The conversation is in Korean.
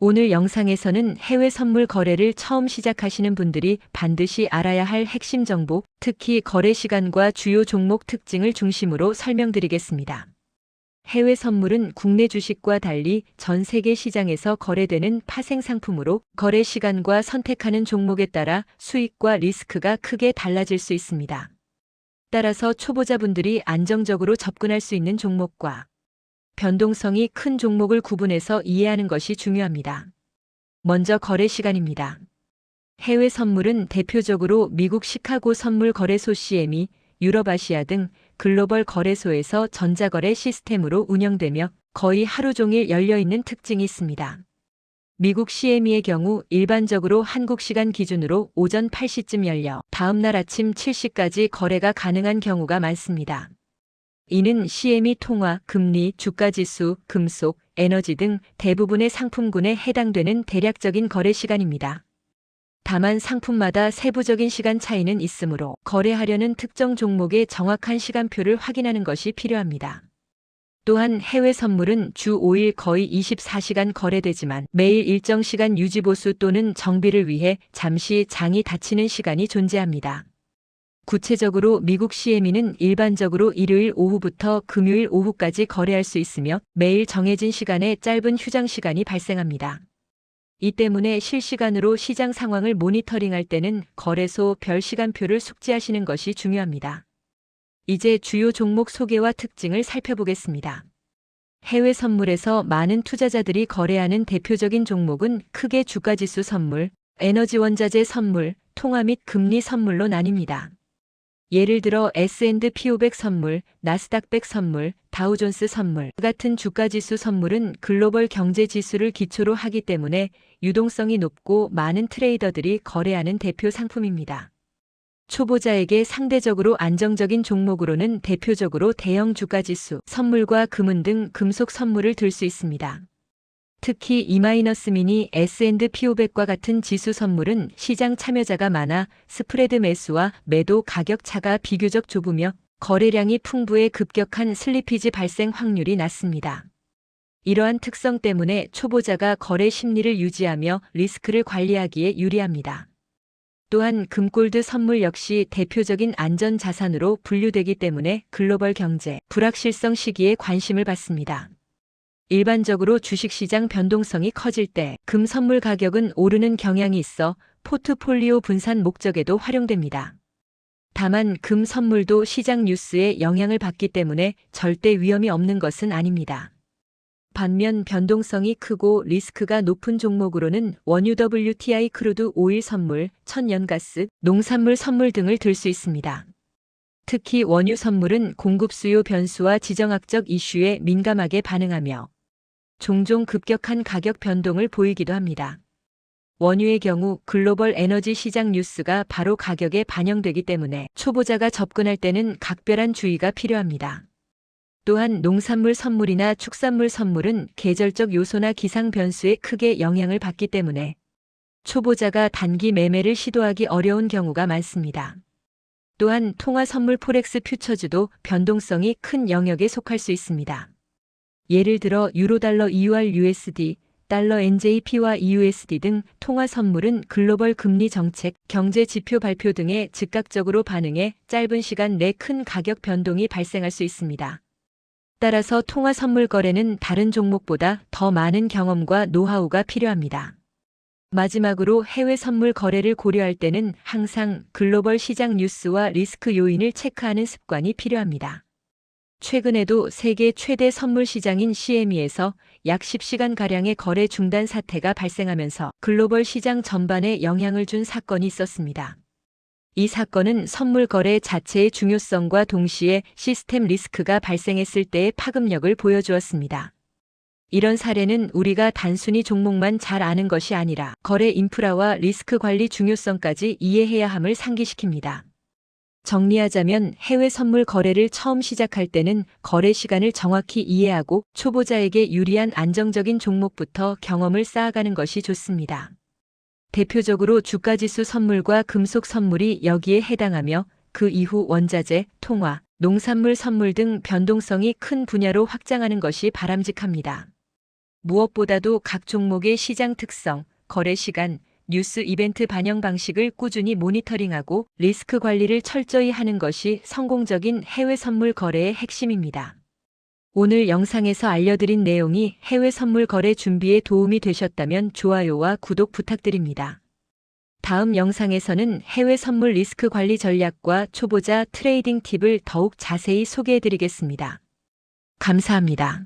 오늘 영상에서는 해외 선물 거래를 처음 시작하시는 분들이 반드시 알아야 할 핵심 정보, 특히 거래 시간과 주요 종목 특징을 중심으로 설명드리겠습니다. 해외 선물은 국내 주식과 달리 전 세계 시장에서 거래되는 파생 상품으로 거래 시간과 선택하는 종목에 따라 수익과 리스크가 크게 달라질 수 있습니다. 따라서 초보자분들이 안정적으로 접근할 수 있는 종목과 변동성이 큰 종목을 구분해서 이해하는 것이 중요합니다. 먼저 거래 시간입니다. 해외 선물은 대표적으로 미국 시카고 선물 거래소 CME, 유럽 아시아 등 글로벌 거래소에서 전자거래 시스템으로 운영되며 거의 하루 종일 열려있는 특징이 있습니다. 미국 CME의 경우 일반적으로 한국 시간 기준으로 오전 8시쯤 열려 다음날 아침 7시까지 거래가 가능한 경우가 많습니다. 이는 CME 통화, 금리, 주가지수, 금속, 에너지 등 대부분의 상품군에 해당되는 대략적인 거래 시간입니다. 다만 상품마다 세부적인 시간 차이는 있으므로 거래하려는 특정 종목의 정확한 시간표를 확인하는 것이 필요합니다. 또한 해외 선물은 주 5일 거의 24시간 거래되지만 매일 일정 시간 유지보수 또는 정비를 위해 잠시 장이 닫히는 시간이 존재합니다. 구체적으로 미국 CME는 일반적으로 일요일 오후부터 금요일 오후까지 거래할 수 있으며 매일 정해진 시간에 짧은 휴장 시간이 발생합니다. 이 때문에 실시간으로 시장 상황을 모니터링할 때는 거래소 별 시간표를 숙지하시는 것이 중요합니다. 이제 주요 종목 소개와 특징을 살펴보겠습니다. 해외 선물에서 많은 투자자들이 거래하는 대표적인 종목은 크게 주가지수 선물, 에너지 원자재 선물, 통화 및 금리 선물로 나뉩니다. 예를 들어 S&P 500 선물, 나스닥 100 선물, 다우존스 선물 같은 주가지수 선물은 글로벌 경제 지수를 기초로 하기 때문에 유동성이 높고 많은 트레이더들이 거래하는 대표 상품입니다. 초보자에게 상대적으로 안정적인 종목으로는 대표적으로 대형 주가지수, 선물과 금은 등 금속 선물을 들 수 있습니다. 특히 E-미니 S&P 500과 같은 지수 선물은 시장 참여자가 많아 스프레드 매수와 매도 가격 차가 비교적 좁으며 거래량이 풍부해 급격한 슬리피지 발생 확률이 낮습니다. 이러한 특성 때문에 초보자가 거래 심리를 유지하며 리스크를 관리하기에 유리합니다. 또한 금골드 선물 역시 대표적인 안전 자산으로 분류되기 때문에 글로벌 경제 불확실성 시기에 관심을 받습니다. 일반적으로 주식시장 변동성이 커질 때 금 선물 가격은 오르는 경향이 있어 포트폴리오 분산 목적에도 활용됩니다. 다만 금 선물도 시장 뉴스에 영향을 받기 때문에 절대 위험이 없는 것은 아닙니다. 반면 변동성이 크고 리스크가 높은 종목으로는 원유 WTI 크루드 오일 선물, 천연가스, 농산물 선물 등을 들 수 있습니다. 특히 원유 선물은 공급 수요 변수와 지정학적 이슈에 민감하게 반응하며 종종 급격한 가격 변동을 보이기도 합니다. 원유의 경우 글로벌 에너지 시장 뉴스가 바로 가격에 반영되기 때문에 초보자가 접근할 때는 각별한 주의가 필요합니다. 또한 농산물 선물이나 축산물 선물은 계절적 요소나 기상 변수에 크게 영향을 받기 때문에 초보자가 단기 매매를 시도하기 어려운 경우가 많습니다. 또한 통화 선물 포렉스 퓨처즈도 변동성이 큰 영역에 속할 수 있습니다. 예를 들어 유로달러 EUR USD, 달러 NJP와 EUSD 등 통화 선물은 글로벌 금리 정책, 경제 지표 발표 등에 즉각적으로 반응해 짧은 시간 내 큰 가격 변동이 발생할 수 있습니다. 따라서 통화 선물 거래는 다른 종목보다 더 많은 경험과 노하우가 필요합니다. 마지막으로 해외 선물 거래를 고려할 때는 항상 글로벌 시장 뉴스와 리스크 요인을 체크하는 습관이 필요합니다. 최근에도 세계 최대 선물 시장인 CME에서 약 10시간가량의 거래 중단 사태가 발생하면서 글로벌 시장 전반에 영향을 준 사건이 있었습니다. 이 사건은 선물 거래 자체의 중요성과 동시에 시스템 리스크가 발생했을 때의 파급력을 보여주었습니다. 이런 사례는 우리가 단순히 종목만 잘 아는 것이 아니라 거래 인프라와 리스크 관리 중요성까지 이해해야 함을 상기시킵니다. 정리하자면 해외 선물 거래를 처음 시작할 때는 거래 시간을 정확히 이해하고 초보자에게 유리한 안정적인 종목부터 경험을 쌓아가는 것이 좋습니다. 대표적으로 주가지수 선물과 금속 선물이 여기에 해당하며 그 이후 원자재, 통화, 농산물 선물 등 변동성이 큰 분야로 확장하는 것이 바람직합니다. 무엇보다도 각 종목의 시장 특성, 거래 시간, 뉴스 이벤트 반영 방식을 꾸준히 모니터링하고 리스크 관리를 철저히 하는 것이 성공적인 해외 선물 거래의 핵심입니다. 오늘 영상에서 알려드린 내용이 해외 선물 거래 준비에 도움이 되셨다면 좋아요와 구독 부탁드립니다. 다음 영상에서는 해외 선물 리스크 관리 전략과 초보자 트레이딩 팁을 더욱 자세히 소개해드리겠습니다. 감사합니다.